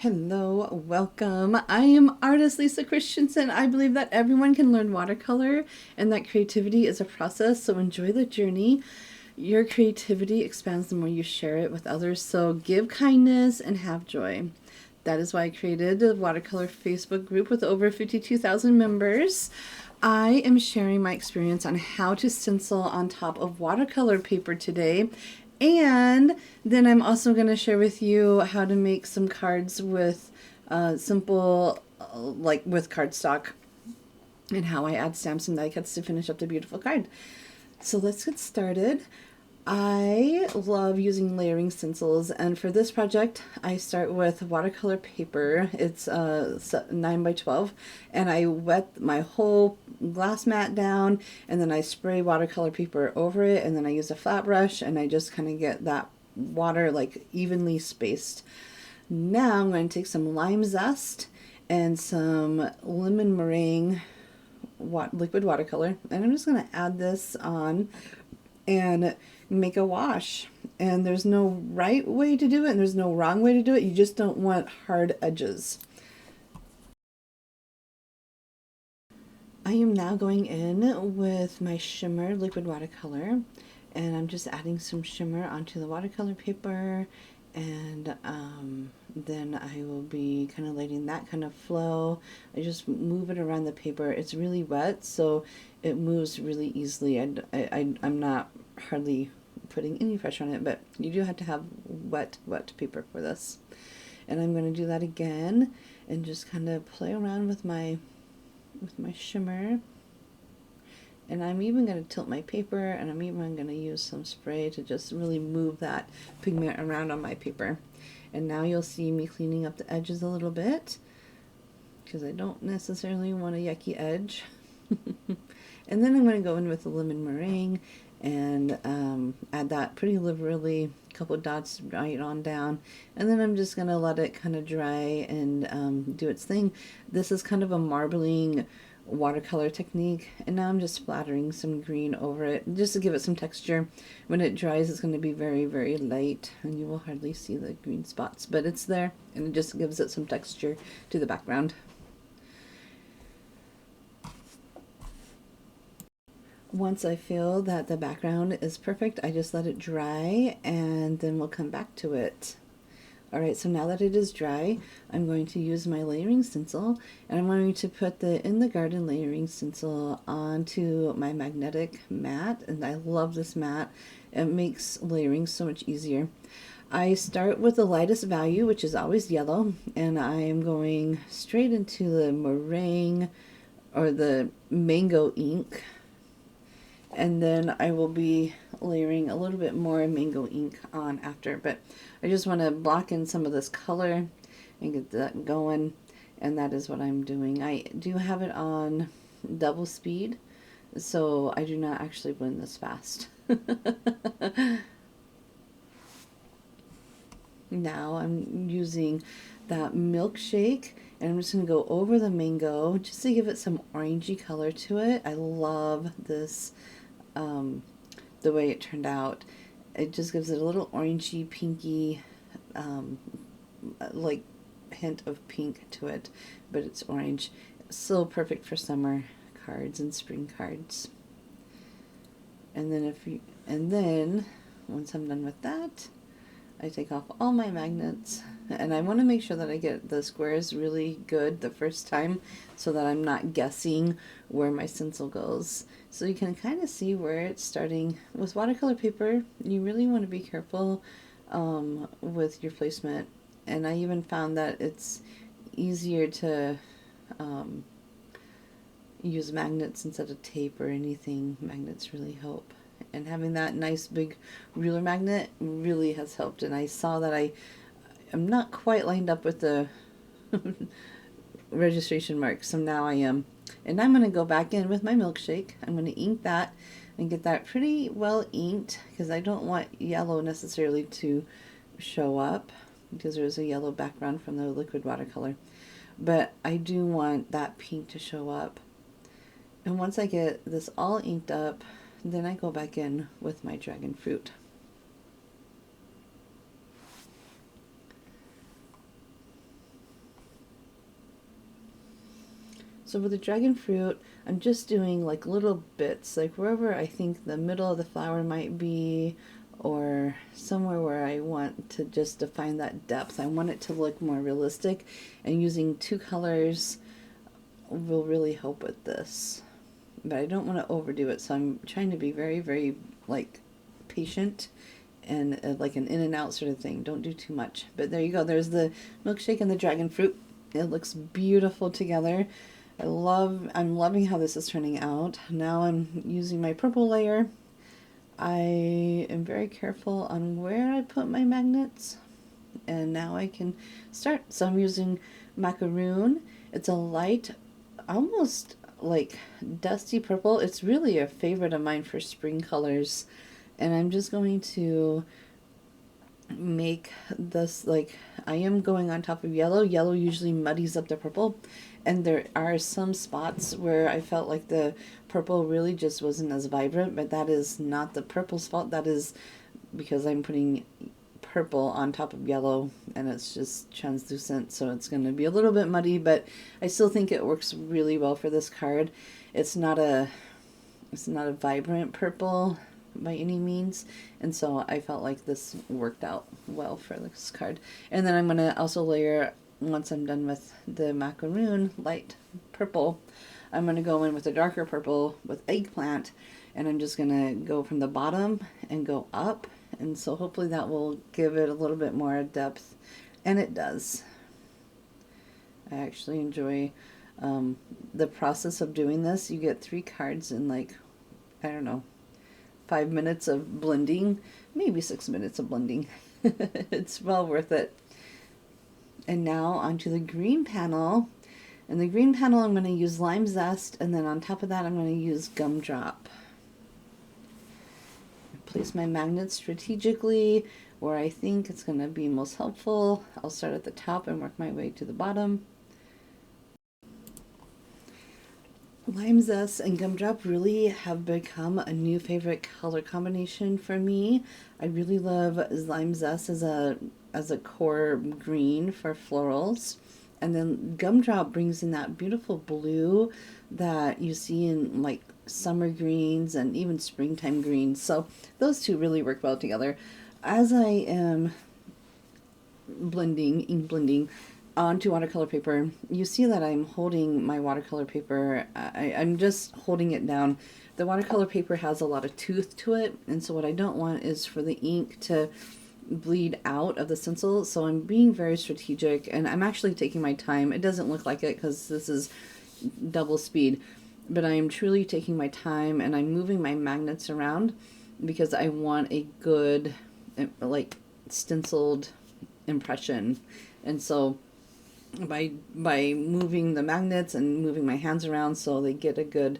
Hello, welcome. I am Artist Lisa Christensen. I believe that everyone can learn watercolor and that creativity is a process, so enjoy the journey. Your creativity expands the more you share it with others, so give kindness and have joy. That is why I created a watercolor Facebook group with over 52,000 members. I am sharing my experience on how to stencil on top of watercolor paper today. And then I'm also going to share with you how to make some cards with simple, like with cardstock, and how I add stamps and die cuts to finish up the beautiful card. So let's get started. I love using layering stencils, and for this project I start with watercolor paper. It's 9 by 12, and I wet my whole glass mat down, and then I spray watercolor paper over it, and then I use a flat brush, and I just kind of get that water like evenly spaced. Now I'm going to take some lime zest and some lemon meringue liquid watercolor, and I'm just going to add this on and make a wash. And there's no right way to do it and there's no wrong way to do it. You just don't want hard edges. I am now going in with my shimmer liquid watercolor, and I'm just adding some shimmer onto the watercolor paper, and then I will be kind of letting that kind of flow. I just move it around the paper. It's really wet, so it moves really easily. I'm not hardly putting any pressure on it, but you do have to have wet paper for this. And I'm going to do that again and just kind of play around with my shimmer. And I'm even going to tilt my paper, and I'm even going to use some spray to just really move that pigment around on my paper. And now you'll see me cleaning up the edges a little bit, because I don't necessarily want a yucky edge. And then I'm going to go in with the lemon meringue and add that pretty liberally, a couple of dots right on down, and then I'm just going to let it kind of dry and do its thing. This is kind of a marbling watercolor technique, and now I'm just splattering some green over it just to give it some texture. When it dries, it's going to be very, very light, and you will hardly see the green spots, but it's there, and it just gives it some texture to the background. Once I feel that the background is perfect, I just let it dry, and then we'll come back to it. Alright, so now that it is dry, I'm going to use my layering stencil, and I'm going to put the In the Garden layering stencil onto my magnetic mat, and I love this mat. It makes layering so much easier. I start with the lightest value, which is always yellow, and I am going straight into the meringue or the mango ink. And then I will be layering a little bit more mango ink on after, but I just want to block in some of this color and get that going, and that is what I'm doing. I do have it on double speed, so I do not actually blend this fast. Now I'm using that milkshake, and I'm just going to go over the mango just to give it some orangey color to it. I love this, the way it turned out. It just gives it a little orangey, pinky, like hint of pink to it, but it's orange. It's so perfect for summer cards and spring cards. And then once I'm done with that, I take off all my magnets, and I want to make sure that I get the squares really good the first time so that I'm not guessing where my stencil goes. So you can kind of see where it's starting. With watercolor paper, you really want to be careful with your placement, and I even found that it's easier to use magnets instead of tape or anything. Magnets really help. And having that nice big ruler magnet really has helped. And I saw that I'm not quite lined up with the registration mark, so now I am. And I'm going to go back in with my milkshake. I'm going to ink that and get that pretty well inked, because I don't want yellow necessarily to show up, because there's a yellow background from the liquid watercolor. But I do want that pink to show up. And once I get this all inked up, then I go back in with my dragon fruit. So with the dragon fruit, I'm just doing like little bits, like wherever I think the middle of the flower might be, or somewhere where I want to just define that depth. I want it to look more realistic, and using two colors will really help with this. But I don't want to overdo it, so I'm trying to be very, very like patient and like an in and out sort of thing. Don't do too much. But there you go. There's the milkshake and the dragon fruit. It looks beautiful together. I'm loving how this is turning out. Now I'm using my purple layer. I am very careful on where I put my magnets, and now I can start. So I'm using macaroon. It's a light, almost like dusty purple. It's really a favorite of mine for spring colors, and I'm just going to make this, like, I am going on top of yellow. Yellow usually muddies up the purple, and there are some spots where I felt like the purple really just wasn't as vibrant, but that is not the purple's fault. That is because I'm putting purple on top of yellow, and it's just translucent, so it's going to be a little bit muddy, but I still think it works really well for this card. It's not a vibrant purple by any means, and so I felt like this worked out well for this card. And then I'm going to also layer, once I'm done with the macaroon light purple, I'm going to go in with a darker purple with eggplant, and I'm just going to go from the bottom and go up, and so hopefully that will give it a little bit more depth, and it does. I actually enjoy the process of doing this. You get 3 cards in, like, I don't know, 5 minutes of blending, maybe 6 minutes of blending. It's well worth it. And now onto the green panel. In the green panel, I'm going to use lime zest, and then on top of that, I'm going to use gumdrop. Place my magnets strategically where I think it's going to be most helpful. I'll start at the top and work my way to the bottom. Lime zest and gumdrop really have become a new favorite color combination for me. I really love lime zest as a core green for florals, and then gumdrop brings in that beautiful blue that you see in like summer greens and even springtime greens. So those two really work well together. As I am ink blending onto watercolor paper, you see that I'm holding my watercolor paper. I'm just holding it down. The watercolor paper has a lot of tooth to it, and so what I don't want is for the ink to bleed out of the stencil, so I'm being very strategic, and I'm actually taking my time. It doesn't look like it because this is double speed, but I am truly taking my time, and I'm moving my magnets around because I want a good, like, stenciled impression. And so by moving the magnets and moving my hands around so they get a good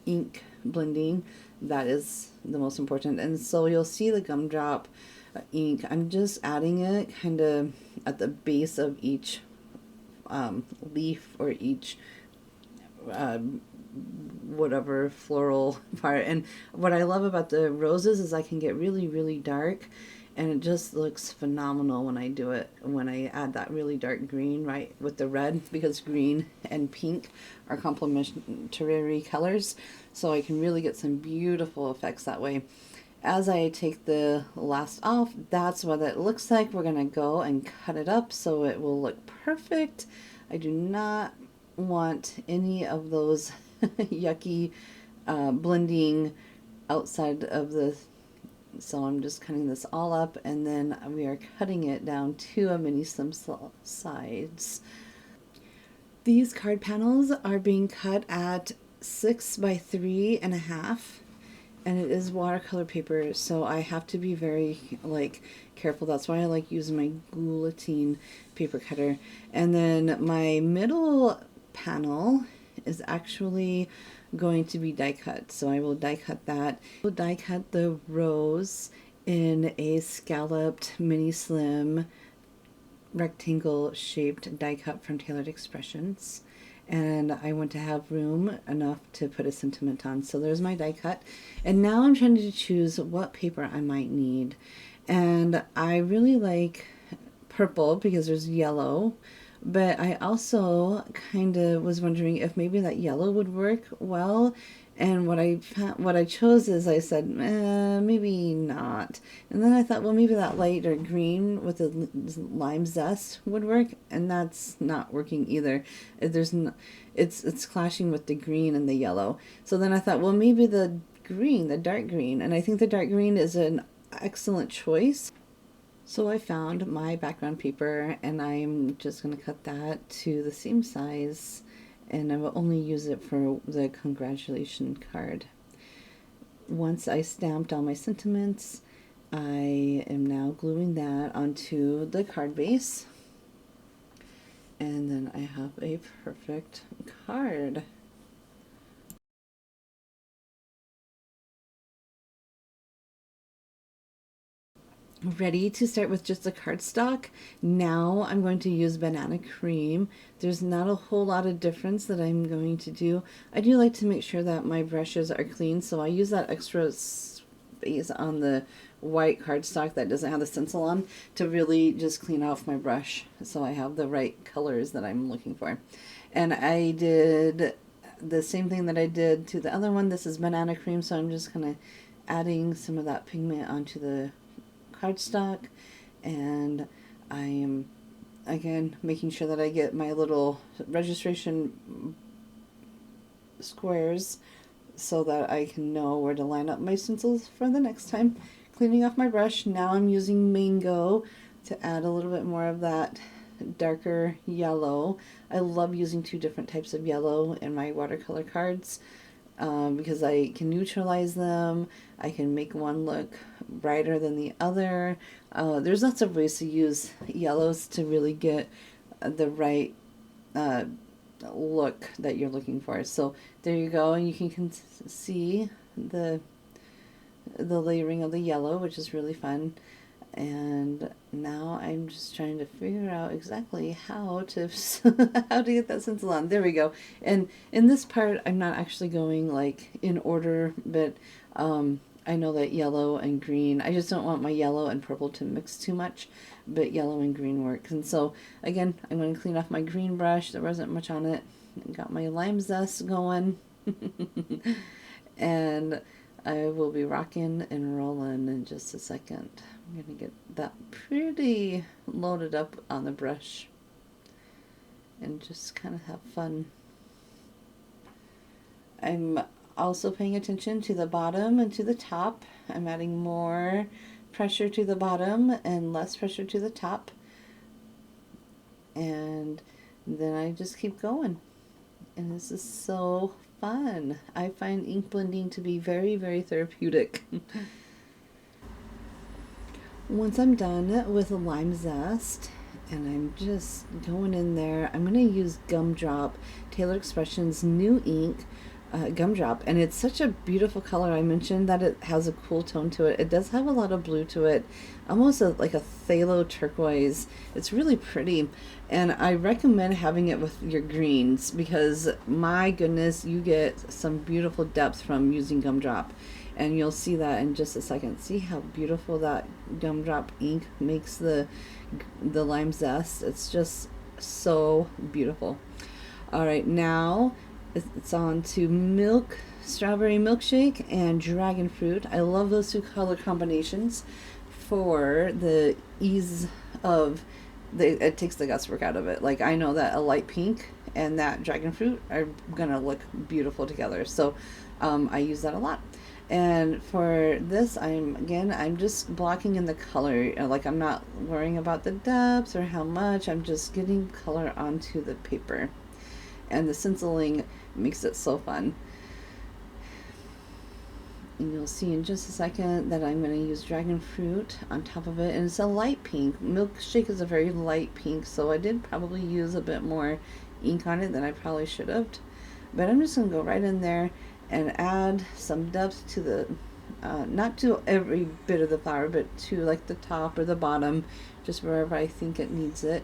ink blending, that is the most important. And so you'll see the gumdrop ink, I'm just adding it kind of at the base of each leaf or each whatever floral part. And what I love about the roses is I can get really, really dark, and it just looks phenomenal when I do it, when I add that really dark green right with the red, because green and pink are complementary colors, so I can really get some beautiful effects that way. As I take the last off, that's what it looks like. We're gonna go and cut it up so it will look perfect. I do not want any of those yucky blending outside of the, so I'm just cutting this all up, and then we are cutting it down to a mini slim size. These card panels are being cut at 6 by 3.5, and it is watercolor paper, so I have to be very careful. That's why I like using my guillotine paper cutter. And then my middle panel is actually going to be die cut, so I will die cut that. I will die cut the rose in a scalloped mini slim rectangle shaped die cut from Tailored Expressions, and I want to have room enough to put a sentiment on. So there's my die cut, and now I'm trying to choose what paper I might need, and I really like purple because there's yellow, But I also kind of was wondering if maybe that yellow would work well. And what I chose is I said, maybe not. And then I thought, well, maybe that lighter green with the lime zest would work, and that's not working either. There's no, it's clashing with the green and the yellow. So then I thought, well, maybe the green, the dark green, and I think the dark green is an excellent choice. So I found my background paper, and I'm just going to cut that to the same size, and I will only use it for the congratulation card. Once I stamped all my sentiments, I am now gluing that onto the card base, and then I have a perfect card. Ready to start with just the cardstock. Now I'm going to use banana cream. There's not a whole lot of difference that I'm going to do. I do like to make sure that my brushes are clean, so I use that extra space on the white cardstock that doesn't have the stencil on to really just clean off my brush so I have the right colors that I'm looking for. And I did the same thing that I did to the other one. This is banana cream, so I'm just kind of adding some of that pigment onto the cardstock, and I am again making sure that I get my little registration squares so that I can know where to line up my stencils for the next time. Cleaning off my brush, now I'm using Mango to add a little bit more of that darker yellow. I love using two different types of yellow in my watercolor cards. Because I can neutralize them. I can make one look brighter than the other. There's lots of ways to use yellows to really get the right look that you're looking for. So there you go, and you can see the layering of the yellow, which is really fun. And now I'm just trying to figure out exactly how to how to get that stencil on. There we go. And in this part, I'm not actually going like in order, but I know that yellow and green, I just don't want my yellow and purple to mix too much, but yellow and green works. And so again, I'm going to clean off my green brush. There wasn't much on it. I got my lime zest going. And I will be rocking and rolling in just a second. I'm going to get that pretty loaded up on the brush and just kind of have fun. I'm also paying attention to the bottom and to the top. I'm adding more pressure to the bottom and less pressure to the top. And then I just keep going. And this is so fun. I find ink blending to be very, very therapeutic. Once I'm done with the lime zest, and I'm just going in there, I'm going to use Gumdrop, Taylor Expressions new ink, Gumdrop, and it's such a beautiful color. I mentioned that it has a cool tone to it. It does have a lot of blue to it, almost like a phthalo turquoise. It's really pretty, and I recommend having it with your greens because my goodness, you get some beautiful depth from using Gumdrop. And you'll see that in just a second. See how beautiful that Gumdrop ink makes the lime zest. It's just so beautiful. All right, now it's on to milk, strawberry milkshake, and dragon fruit. I love those two color combinations for the ease of it takes the guesswork out of it. Like I know that a light pink and that dragon fruit are gonna look beautiful together. So I use that a lot. And for this, I'm just blocking in the color. Like I'm not worrying about the depth or how much. I'm just getting color onto the paper. And the stenciling makes it so fun. And you'll see in just a second that I'm going to use dragon fruit on top of it. And it's a light pink. Milkshake is a very light pink, so I did probably use a bit more ink on it than I probably should have. But I'm just going to go right in there and add some depth to the, not to every bit of the flower, but to like the top or the bottom, just wherever I think it needs it.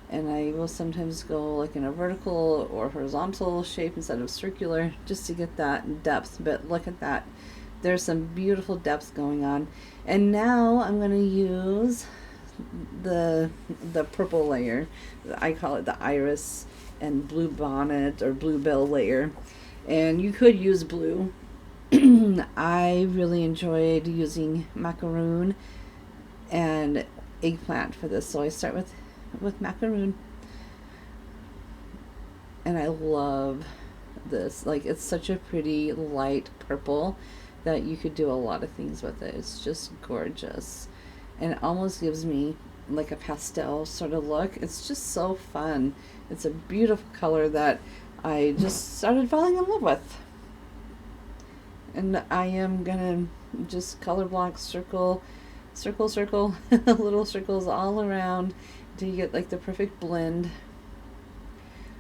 And I will sometimes go like in a vertical or horizontal shape instead of circular, just to get that depth. But look at that. There's some beautiful depth going on. And now I'm going to use the purple layer. I call it the iris and blue bonnet or bluebell layer. And you could use blue. I really enjoyed using macaroon and eggplant for this, so I start with macaroon. And I love this. Like, it's such a pretty light purple that you could do a lot of things with it. It's just gorgeous. And it almost gives me like a pastel sort of look. It's just so fun. It's a beautiful color that I just started falling in love with. And I am gonna just color block, circle, little circles all around to get like the perfect blend.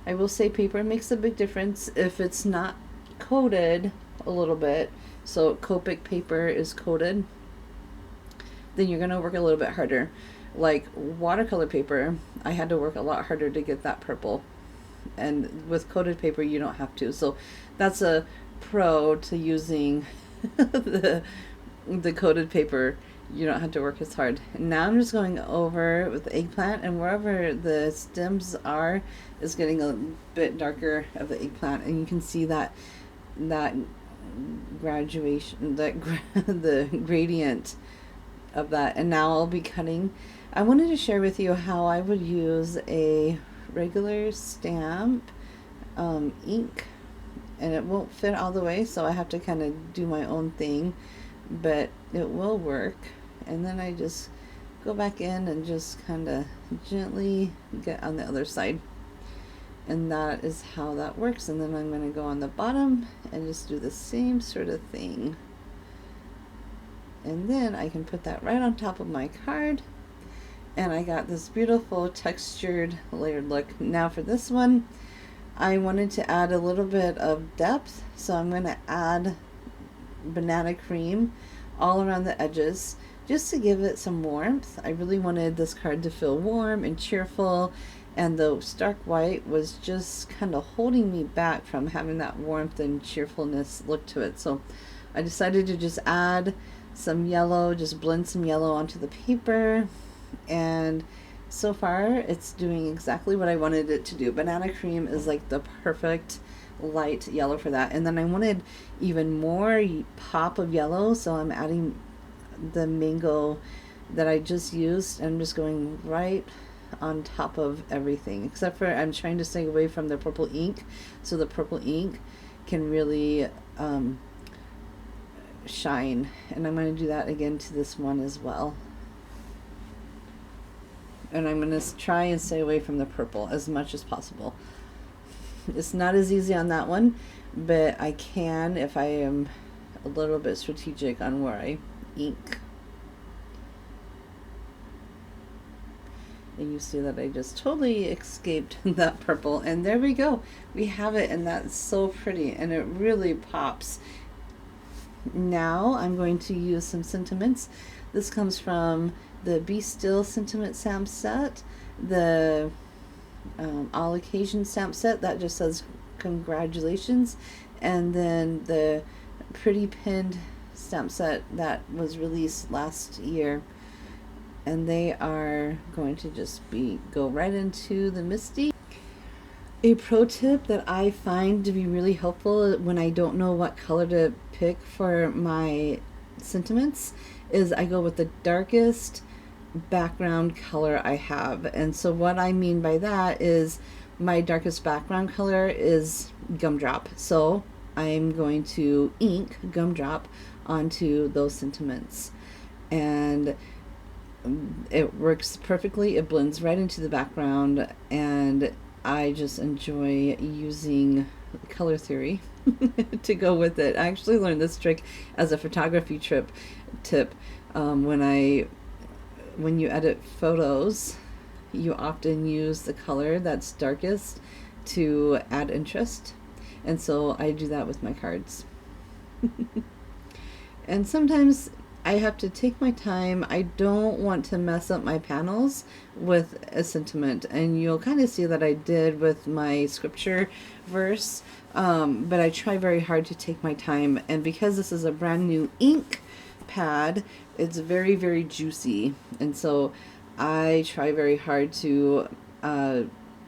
I will say paper makes a big difference if it's not coated a little bit. So Copic paper is coated, then you're gonna work a little bit harder. Like watercolor paper, I had to work a lot harder to get that purple. And with coated paper, you don't have to. So that's a pro to using the coated paper. You don't have to work as hard. Now I'm just going over with the eggplant, and wherever the stems are is getting a bit darker of the eggplant, and you can see that graduation, the gradient of that. And now I'll be cutting. I wanted to share with you how I would use a regular stamp ink, and it won't fit all the way, so I have to kind of do my own thing, but it will work. And then I just go back in and just kind of gently get on the other side, and that is how that works. And then I'm going to go on the bottom and just do the same sort of thing, and then I can put that right on top of my card, and I got this beautiful textured layered look. Now for this one, I wanted to add a little bit of depth, so I'm going to add banana cream all around the edges just to give it some warmth. I really wanted this card to feel warm and cheerful, and the stark white was just kind of holding me back from having that warmth and cheerfulness look to it. So I decided to just add some yellow, just blend some yellow onto the paper, and so far it's doing exactly what I wanted it to do. Banana cream is like the perfect light yellow for that. And then I wanted even more pop of yellow, so I'm adding the mango that I just used. I'm just going right on top of everything, except for I'm trying to stay away from the purple ink, so the purple ink can really shine. And I'm going to do that again to this one as well. And I'm going to try and stay away from the purple as much as possible. It's not as easy on that one, but I can if I am a little bit strategic on where I ink. And you see that I just totally escaped that purple, and there we go. We have it, and that's so pretty, and it really pops. Now I'm going to use some sentiments. This comes from the Be Still sentiment stamp set, the All Occasion stamp set that just says congratulations, and then the Pretty Pinned stamp set that was released last year. And they are going to just go right into the Misty. A pro tip that I find to be really helpful when I don't know what color to pick for my sentiments is I go with the darkest background color I have. And so what I mean by that is my darkest background color is Gumdrop. So I'm going to ink Gumdrop onto those sentiments, and it works perfectly. It blends right into the background, and I just enjoy using color theory to go with it. I actually learned this trick as a photography tip. When you edit photos, you often use the color that's darkest to add interest, and so I do that with my cards. And sometimes I have to take my time. I don't want to mess up my panels with a sentiment, and you'll kind of see that I did with my scripture verse, but I try very hard to take my time. And because this is a brand new ink pad, it's very, very juicy, and so I try very hard to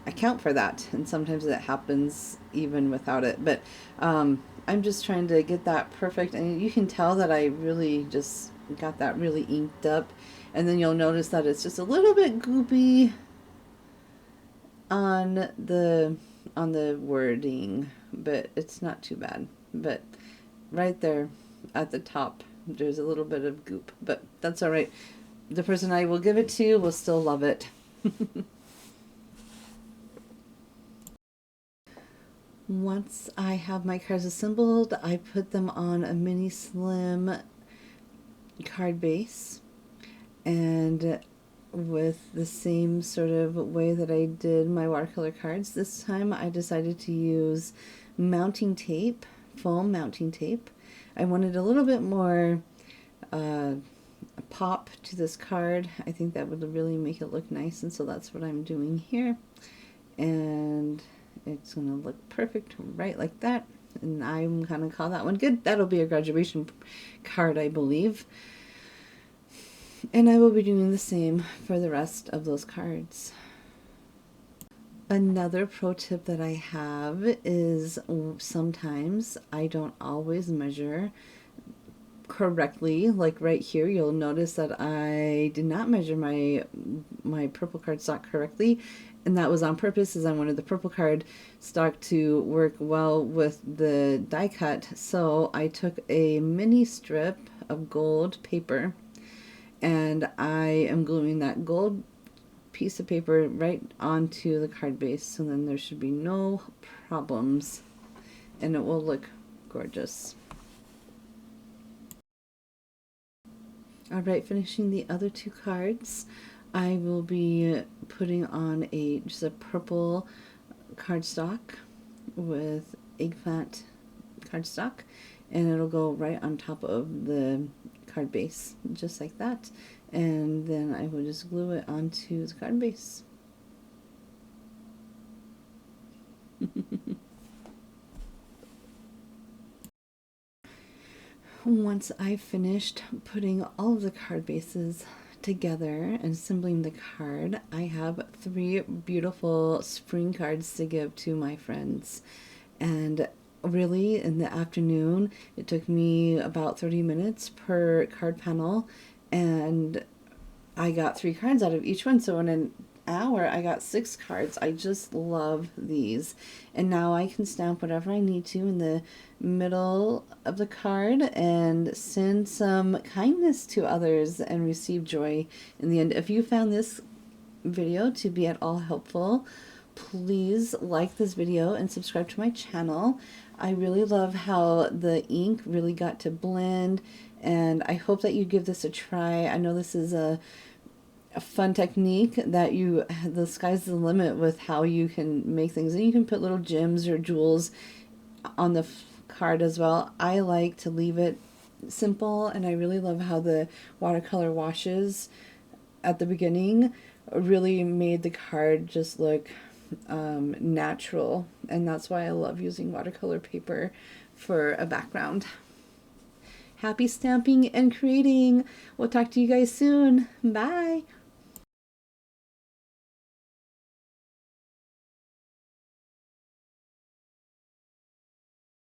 account for that, and sometimes it happens even without it. But I'm just trying to get that perfect, and you can tell that I really just got that really inked up. And then you'll notice that it's just a little bit goopy on the wording, but it's not too bad. But right there at the top, there's a little bit of goop, but that's all right. The person I will give it to will still love it. Once I have my cards assembled, I put them on a mini slim card base, and with the same sort of way that I did my watercolor cards, this time I decided to use mounting tape, foam mounting tape. I wanted a little bit more pop to this card. I think that would really make it look nice, and so that's what I'm doing here. And it's gonna look perfect right like that, and I'm gonna call that one good. That'll be a graduation card, I believe. And I will be doing the same for the rest of those cards. Another pro tip that I have is sometimes I don't always measure correctly. Like right here, you'll notice that I did not measure my purple cardstock correctly, and that was on purpose, as I wanted the purple card stock to work well with the die cut. So I took a mini strip of gold paper, and I am gluing that gold piece of paper right onto the card base, so then there should be no problems, and it will look gorgeous. All right, finishing the other two cards, I will be putting on just a purple cardstock with eggplant cardstock, and it'll go right on top of the card base, just like that. And then I will just glue it onto the card base. Once I've finished putting all of the card bases together and assembling the card, I have 3 beautiful spring cards to give to my friends. And really, in the afternoon, it took me about 30 minutes per card panel, and I got 3 cards out of each one. So in an hour, I got 6 cards. I just love these. And now I can stamp whatever I need to in the middle of the card and send some kindness to others and receive joy in the end. If you found this video to be at all helpful, please like this video and subscribe to my channel. I really love how the ink really got to blend, and I hope that you give this a try. I know this is a fun technique that the sky's the limit with how you can make things, and you can put little gems or jewels on the card as well. I like to leave it simple, and I really love how the watercolor washes at the beginning really made the card just look natural, and that's why I love using watercolor paper for a background. Happy stamping and creating. We'll talk to you guys soon. Bye.